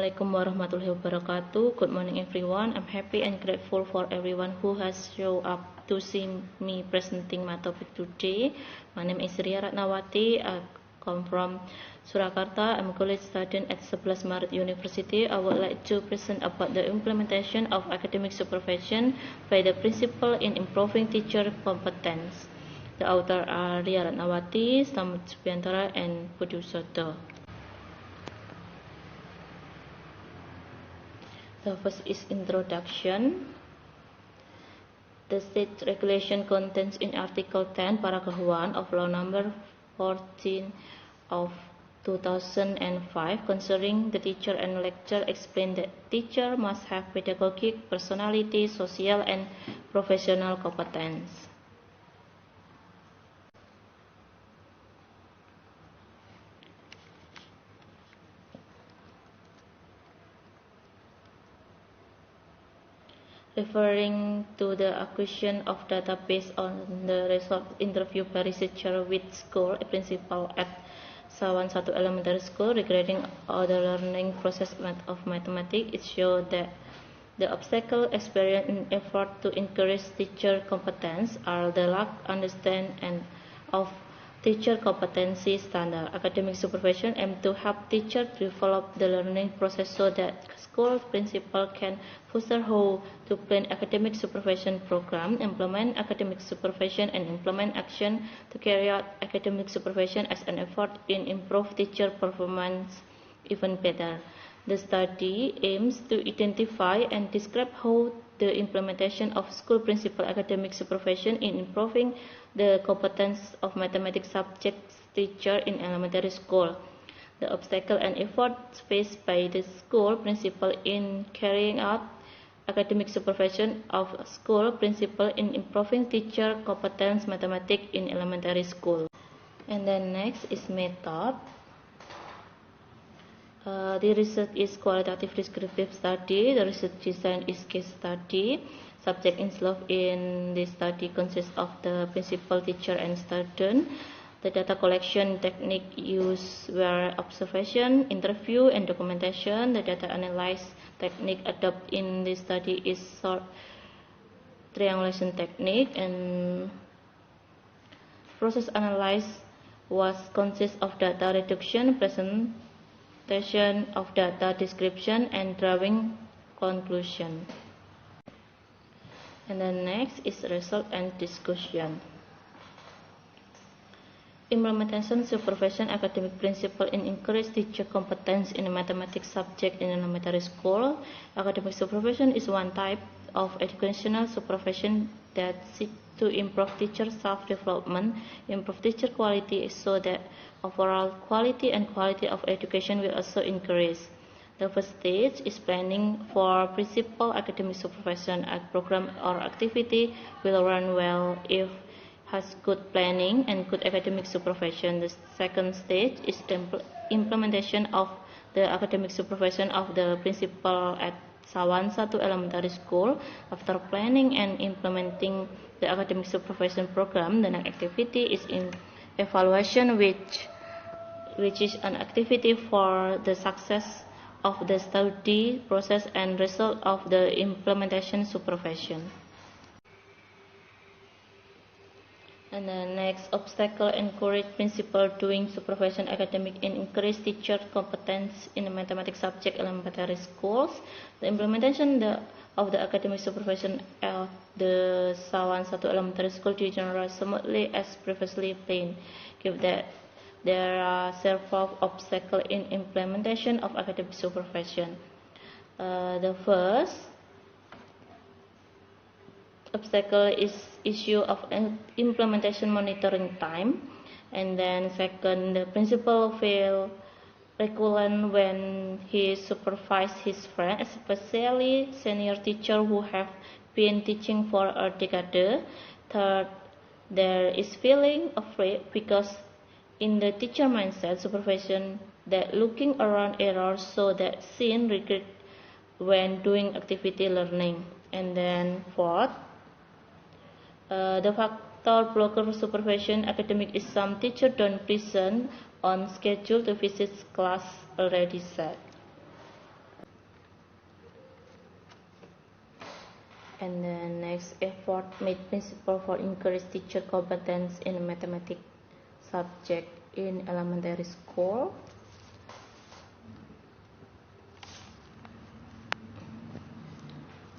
Assalamualaikum warahmatullahi wabarakatuh. Good morning everyone. I'm happy and grateful for everyone who has shown up to see me presenting my topic today. My name is Ria Ratnawati. I come from Surakarta. I'm a college student at 11 Maret University. I would like to present about the implementation of academic supervision by the principal in improving teacher competence. The author are Ria Ratnawati, Slamet Subiantara, and Budi Soto. The first is introduction. The state regulation contains in Article 10, Paragraph 1 of Law Number 14 of 2005 concerning the teacher and lecturer explain that teacher must have pedagogic, personality, social, and professional competence. Referring to the acquisition of data based on the result interview by researcher with school principal at Sawan 1 Elementary School regarding the learning process of mathematics, it showed that the obstacle experienced in effort to increase teacher competence are the lack understand and of teacher competency standard. Academic supervision aims to help teachers develop the learning process so that school principal can foster how to plan academic supervision program, implement academic supervision, and implement action to carry out academic supervision as an effort in improve teacher performance even better. The study aims to identify and describe how the implementation of school principal academic supervision in improving the competence of mathematics subject teacher in elementary school, the obstacle and efforts faced by the school principal in carrying out academic supervision of school principal in improving teacher competence mathematics in elementary school. And then next is method. The research is qualitative descriptive study. The research design is case study. Subject involved in this study consists of the principal, teacher, and student. The data collection technique used were observation, interview, and documentation. The data analysis technique adopted in this study is short triangulation technique, and process analysis was consist of data reduction, presentation of data, description, and drawing conclusion. And then next is result and discussion. Implementation supervision academic principle in increase teacher competence in a mathematics subject in elementary school. Academic supervision is one type of educational supervision that seeks to improve teacher self-development, improve teacher quality so that overall quality and quality of education will also increase. The first stage is planning for principal academic supervision. A program or activity will run well if has good planning and good academic supervision. The second stage is the implementation of the academic supervision of the principal at Sawan 1 Elementary School. After planning and implementing the academic supervision program, the next activity is in evaluation, which is an activity for the success of the study process and result of the implementation supervision. And the next obstacle encourage principal doing supervision academic and increase teacher competence in the mathematics subject elementary schools. The implementation of the academic supervision of the Sawan 1 Elementary School in general smoothly as previously planned. Given that there are several obstacles in implementation of academic supervision. The first obstacle is issue of implementation monitoring time, and then second, the principal feel reluctant when he supervises his friend, especially senior teacher who have been teaching for a decade. Third, there is feeling afraid because in the teacher mindset supervision that looking around errors so that seen regret when doing activity learning. And then fourth, the factor blocker supervision academic is some teacher don't present on schedule to visit class already set. And then next, effort made principal for increase teacher competence in mathematics subject in elementary school.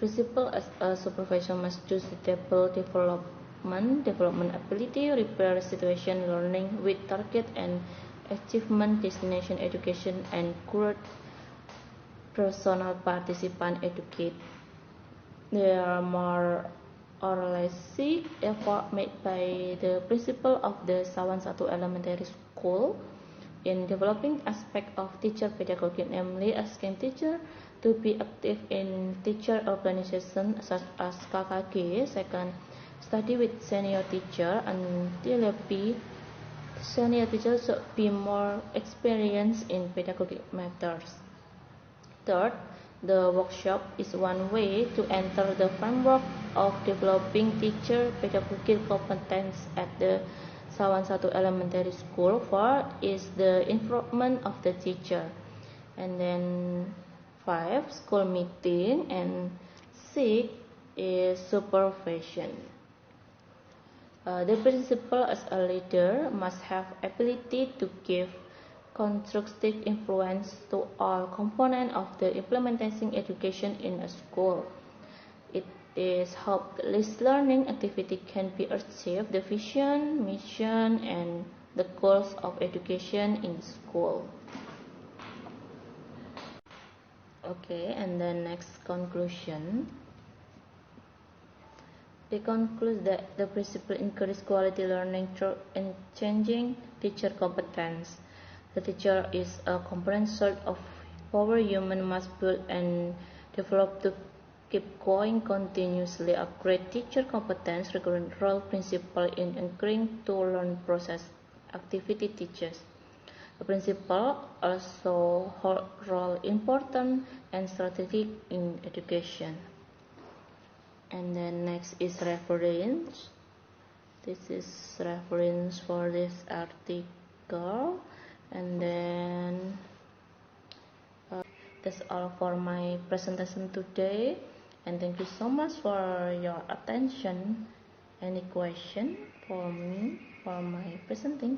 Principal as a supervisor must do suitable development ability, repair situation learning with target and achievement destination education, and encourage personal participant educate. There are more or less effort made by the principal of the Sawan 1 Elementary School in developing aspect of teacher pedagogy, namely asking teacher to be active in teacher organization such as KKG. Second, study with senior teacher until senior teacher should be more experienced in pedagogic matters. Third, the workshop is one way to enter the framework of developing teacher pedagogical competence at the Sawan 1 Elementary School. Fourth is the improvement of the teacher. And then 5, school meeting, and 6 is supervision. The principal as a leader must have ability to give constructive influence to all components of the implementing education in a school. It is how this learning activity can be achieved, the vision, mission, and the goals of education in school. Okay, and then next conclusion. They conclude that the principle encourages quality learning through changing teacher competence. The teacher is a component sort of power human must build and develop to keep going continuously. Upgrade teacher competence, recurrent role principle in encouraging to learn process activity teachers. The principal also hold role important and strategic in education. And then next is reference. This is reference for this article. And then that's all for my presentation today. And thank you so much for your attention. Any question for me for my presenting?